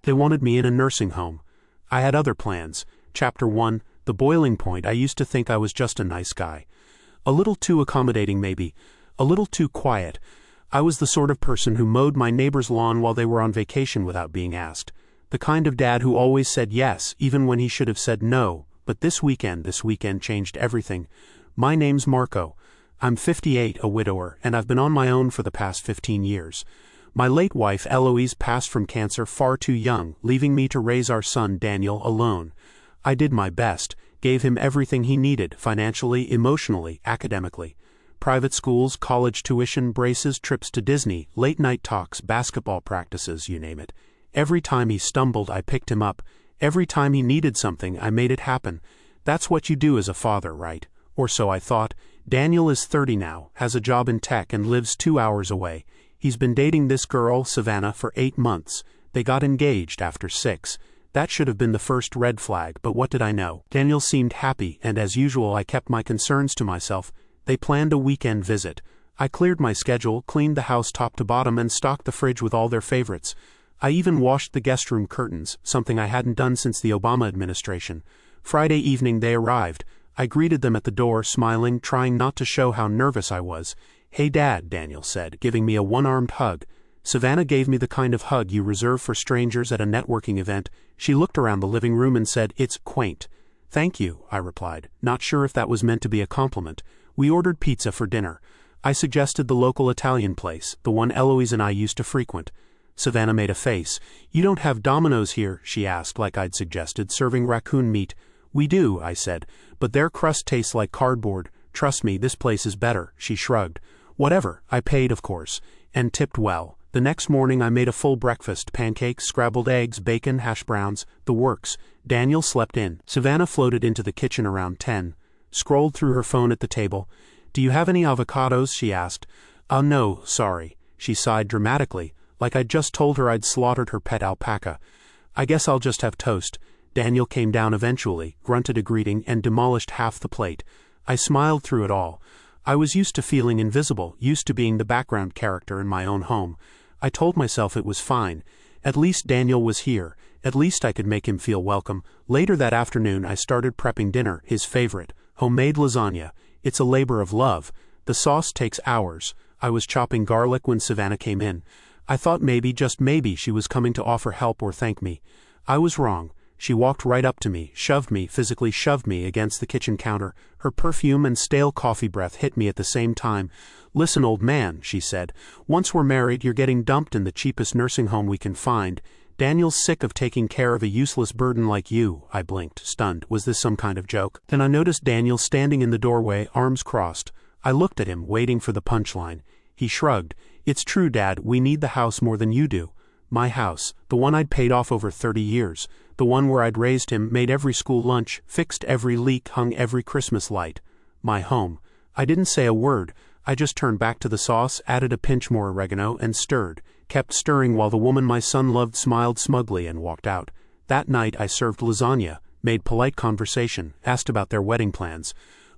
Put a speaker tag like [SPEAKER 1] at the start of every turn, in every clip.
[SPEAKER 1] They wanted me in a nursing home. I had other plans. Chapter 1, The Boiling Point. I used to think I was just a nice guy. A little too accommodating maybe. A little too quiet. I was the sort of person who mowed my neighbor's lawn while they were on vacation without being asked. The kind of dad who always said yes, even when he should have said no. But this weekend changed everything. My name's Marco. I'm 58, a widower, and I've been on my own for the past 15 years. My late wife, Eloise, passed from cancer far too young, leaving me to raise our son, Daniel, alone. I did my best, gave him everything he needed, financially, emotionally, academically. Private schools, college tuition, braces, trips to Disney, late-night talks, basketball practices, you name it. Every time he stumbled, I picked him up. Every time he needed something, I made it happen. That's what you do as a father, right? Or so I thought. Daniel is 30 now, has a job in tech and lives 2 hours away. He's been dating this girl, Savannah, for 8 months. They got engaged after 6. That should have been the first red flag, but what did I know? Daniel seemed happy, and as usual I kept my concerns to myself. They planned a weekend visit. I cleared my schedule, cleaned the house top to bottom, and stocked the fridge with all their favorites. I even washed the guest room curtains, something I hadn't done since the Obama administration. Friday evening they arrived. I greeted them at the door, smiling, trying not to show how nervous I was. "Hey Dad," Daniel said, giving me a one-armed hug. Savannah gave me the kind of hug you reserve for strangers at a networking event. She looked around the living room and said, "It's quaint." "Thank you," I replied, not sure if that was meant to be a compliment. We ordered pizza for dinner. I suggested the local Italian place, the one Eloise and I used to frequent. Savannah made a face. "You don't have Domino's here?" she asked, like I'd suggested, serving raccoon meat. "We do," I said, "but their crust tastes like cardboard. Trust me, this place is better." She shrugged. "Whatever." I paid, of course, and tipped well. The next morning I made a full breakfast, pancakes, scrambled eggs, bacon, hash browns, the works. Daniel slept in. Savannah floated into the kitchen around 10, scrolled through her phone at the table. "Do you have any avocados?" she asked. No, sorry." She sighed dramatically, like I'd just told her I'd slaughtered her pet alpaca. "I guess I'll just have toast." Daniel came down eventually, grunted a greeting, and demolished half the plate. I smiled through it all. I was used to feeling invisible, used to being the background character in my own home. I told myself it was fine. At least Daniel was here. At least I could make him feel welcome. Later that afternoon I started prepping dinner, his favorite, homemade lasagna. It's a labor of love. The sauce takes hours. I was chopping garlic when Savannah came in. I thought maybe, just maybe, she was coming to offer help or thank me. I was wrong. She walked right up to me, physically shoved me against the kitchen counter. Her perfume and stale coffee breath hit me at the same time. "Listen, old man," she said. "Once we're married, you're getting dumped in the cheapest nursing home we can find. Daniel's sick of taking care of a useless burden like you." I blinked, stunned. Was this some kind of joke? Then I noticed Daniel standing in the doorway, arms crossed. I looked at him, waiting for the punchline. He shrugged. "It's true, Dad, we need the house more than you do." My house, the one I'd paid off over 30 years. The one where I'd raised him, made every school lunch, fixed every leak, hung every Christmas light. My home. I didn't say a word. I just turned back to the sauce, added a pinch more oregano, and stirred. Kept stirring while the woman my son loved smiled smugly and walked out. That night I served lasagna, made polite conversation, asked about their wedding plans.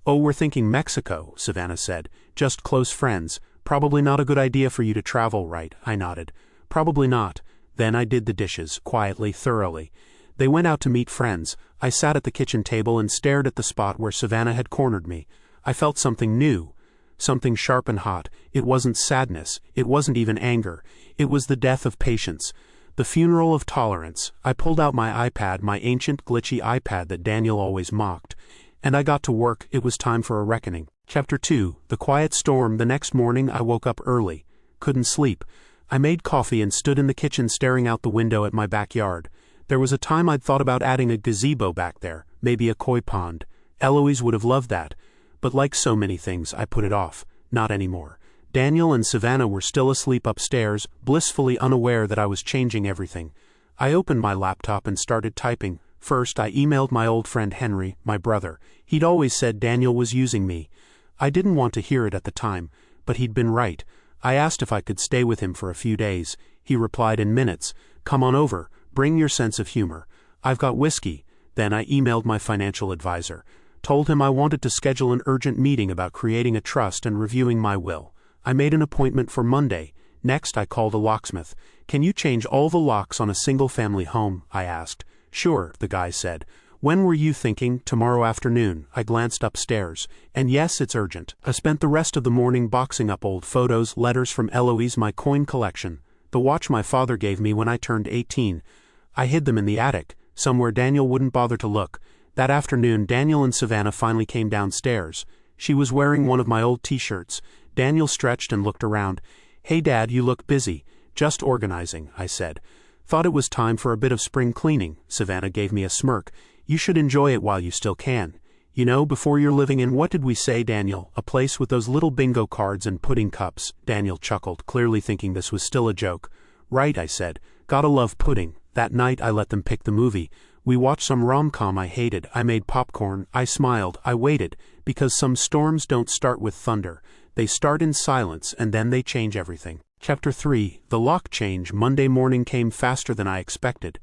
[SPEAKER 1] "Oh, we're thinking Mexico," Savannah said. "Just close friends. Probably not a good idea for you to travel, right?" I nodded. "Probably not." Then I did the dishes, quietly, thoroughly. They went out to meet friends. I sat at the kitchen table and stared at the spot where Savannah had cornered me. I felt something new, something sharp and hot. It wasn't sadness. It wasn't even anger. It was the death of patience, the funeral of tolerance. I pulled out my iPad, my ancient, glitchy iPad that Daniel always mocked, and I got to work. It was time for a reckoning. Chapter 2, The Quiet Storm. The next morning I woke up early. Couldn't sleep. I made coffee and stood in the kitchen staring out the window at my backyard. There was a time I'd thought about adding a gazebo back there, maybe a koi pond. Eloise would have loved that. But like so many things, I put it off. Not anymore. Daniel and Savannah were still asleep upstairs, blissfully unaware that I was changing everything. I opened my laptop and started typing. First, I emailed my old friend Henry, my brother. He'd always said Daniel was using me. I didn't want to hear it at the time, but he'd been right. I asked if I could stay with him for a few days. He replied in minutes, "Come on over. Bring your sense of humor. I've got whiskey." Then I emailed my financial advisor. Told him I wanted to schedule an urgent meeting about creating a trust and reviewing my will. I made an appointment for Monday. Next I called a locksmith. "Can you change all the locks on a single-family home?" I asked. "Sure," the guy said. "When were you thinking?" "Tomorrow afternoon." I glanced upstairs. "And yes, it's urgent." I spent the rest of the morning boxing up old photos, letters from Eloise, my coin collection, the watch my father gave me when I turned 18. I hid them in the attic, somewhere Daniel wouldn't bother to look. That afternoon, Daniel and Savannah finally came downstairs. She was wearing one of my old t-shirts. Daniel stretched and looked around. "Hey Dad, you look busy." "Just organizing," I said. "Thought it was time for a bit of spring cleaning." Savannah gave me a smirk. "You should enjoy it while you still can. You know, before you're living in, what did we say, Daniel, a place with those little bingo cards and pudding cups." Daniel chuckled, clearly thinking this was still a joke. "Right," I said. "Gotta love pudding." That night I let them pick the movie. We watched some rom-com I hated. I made popcorn. I smiled. I waited, because some storms don't start with thunder. They start in silence, and then they change everything. Chapter 3. The lock change. Monday morning came faster than I expected.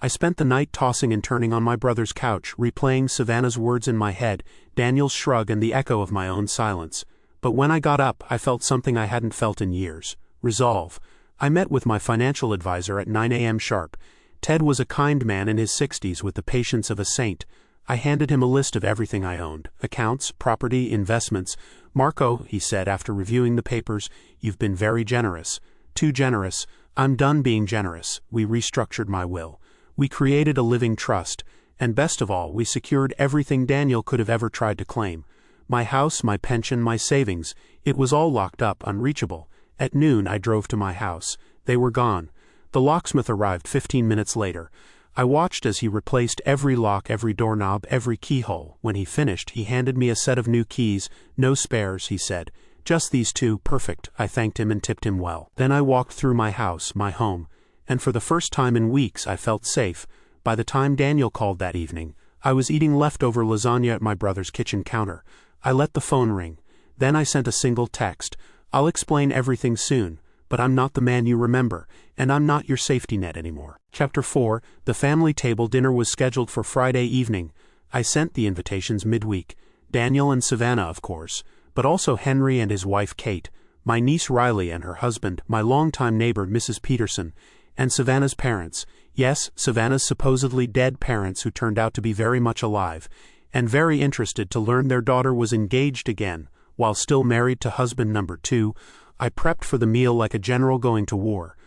[SPEAKER 1] I spent the night tossing and turning on my brother's couch, replaying Savannah's words in my head, Daniel's shrug and the echo of my own silence. But when I got up, I felt something I hadn't felt in years. Resolve. I met with my financial advisor at 9 a.m. sharp. Ted was a kind man in his 60s with the patience of a saint. I handed him a list of everything I owned: accounts, property, investments. "Marco," he said after reviewing the papers, "you've been very generous." "Too generous." "I'm done being generous." We restructured my will. We created a living trust. And best of all, we secured everything Daniel could have ever tried to claim. My house, my pension, my savings. It was all locked up, unreachable. At noon I drove to my house. They were gone. The locksmith arrived 15 minutes later. I watched as he replaced every lock, every doorknob, every keyhole. When he finished, he handed me a set of new keys. "No spares," he said. "Just these two, perfect." I thanked him and tipped him well. Then I walked through my house, my home, and for the first time in weeks I felt safe. By the time Daniel called that evening, I was eating leftover lasagna at my brother's kitchen counter. I let the phone ring. Then I sent a single text. "I'll explain everything soon, but I'm not the man you remember, and I'm not your safety net anymore." Chapter 4. The family table dinner was scheduled for Friday evening. I sent the invitations midweek. Daniel and Savannah, of course, but also Henry and his wife Kate, my niece Riley and her husband, my longtime neighbor Mrs. Peterson, and Savannah's parents. Yes, Savannah's supposedly dead parents, who turned out to be very much alive, and very interested to learn their daughter was engaged again, while still married to husband number 2. I prepped for the meal like a general going to war.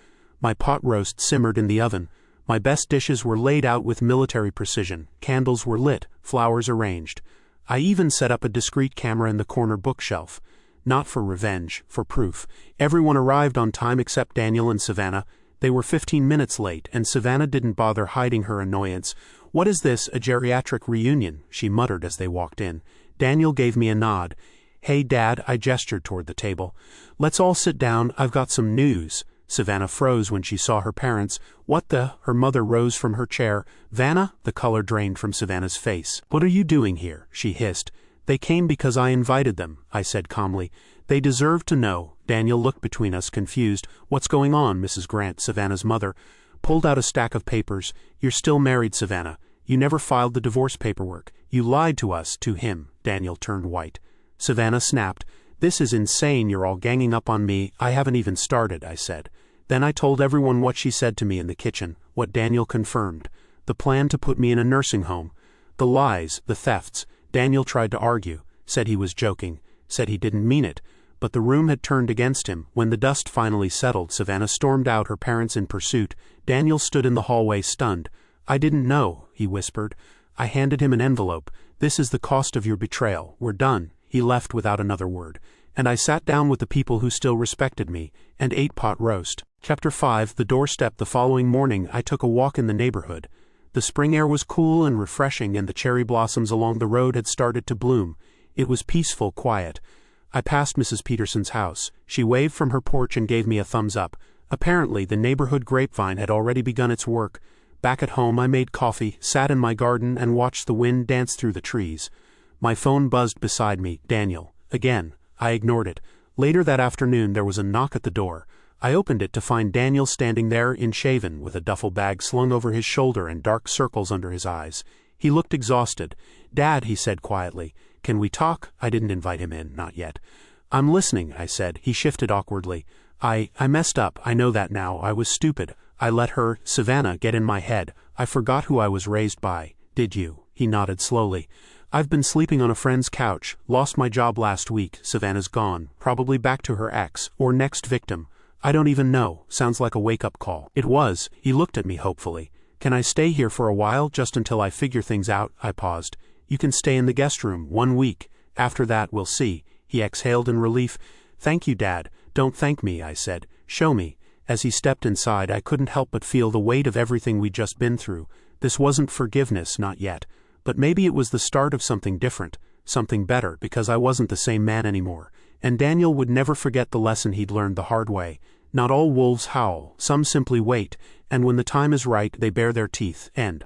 [SPEAKER 1] My pot roast simmered in the oven. My best dishes were laid out with military precision. Candles were lit, flowers arranged. I even set up a discreet camera in the corner bookshelf. Not for revenge, for proof. Everyone arrived on time except Daniel and Savannah. They were 15 minutes late, and Savannah didn't bother hiding her annoyance. "What is this, a geriatric reunion?" she muttered as they walked in. Daniel gave me a nod. "Hey Dad," I gestured toward the table. "Let's all sit down, I've got some news." Savannah froze when she saw her parents. "What the?" Her mother rose from her chair. "Vanna?" The color drained from Savannah's face. "What are you doing here?" she hissed. "They came because I invited them," I said calmly. "They deserve to know." Daniel looked between us, confused. "What's going on?" Mrs. Grant, Savannah's mother, pulled out a stack of papers. "You're still married, Savannah. You never filed the divorce paperwork. You lied to us, to him." Daniel turned white. Savannah snapped. "This is insane, you're all ganging up on me." "I haven't even started," I said. Then I told everyone what she said to me in the kitchen, what Daniel confirmed. The plan to put me in a nursing home. The lies, the thefts. Daniel tried to argue, said he was joking, said he didn't mean it. But the room had turned against him. When the dust finally settled, Savannah stormed out, her parents in pursuit. Daniel stood in the hallway stunned. "I didn't know," he whispered. I handed him an envelope. "This is the cost of your betrayal. We're done." He left without another word. And I sat down with the people who still respected me, and ate pot roast. Chapter 5. The doorstep. The following morning I took a walk in the neighborhood. The spring air was cool and refreshing, and the cherry blossoms along the road had started to bloom. It was peaceful, quiet. I passed Mrs. Peterson's house. She waved from her porch and gave me a thumbs up. Apparently, the neighborhood grapevine had already begun its work. Back at home, I made coffee, sat in my garden, and watched the wind dance through the trees. My phone buzzed beside me. Daniel. Again. I ignored it. Later that afternoon, there was a knock at the door. I opened it to find Daniel standing there, unshaven, with a duffel bag slung over his shoulder and dark circles under his eyes. He looked exhausted. "Dad," he said quietly, "can we talk?" I didn't invite him in, not yet. "I'm listening," I said. He shifted awkwardly. I messed up, I know that now, I was stupid. I let her, Savannah, get in my head. I forgot who I was raised by. Did you? He nodded slowly. I've been sleeping on a friend's couch, lost my job last week, Savannah's gone, probably back to her ex, or next victim. I don't even know, sounds like a wake-up call. It was. He looked at me hopefully. Can I stay here for a while, just until I figure things out? I paused. You can stay in the guest room, 1 week. After that, we'll see. He exhaled in relief. Thank you, Dad. Don't thank me, I said. Show me. As he stepped inside, I couldn't help but feel the weight of everything we'd just been through. This wasn't forgiveness, not yet. But maybe it was the start of something different, something better, because I wasn't the same man anymore. And Daniel would never forget the lesson he'd learned the hard way. Not all wolves howl, some simply wait, and when the time is right, they bare their teeth. End.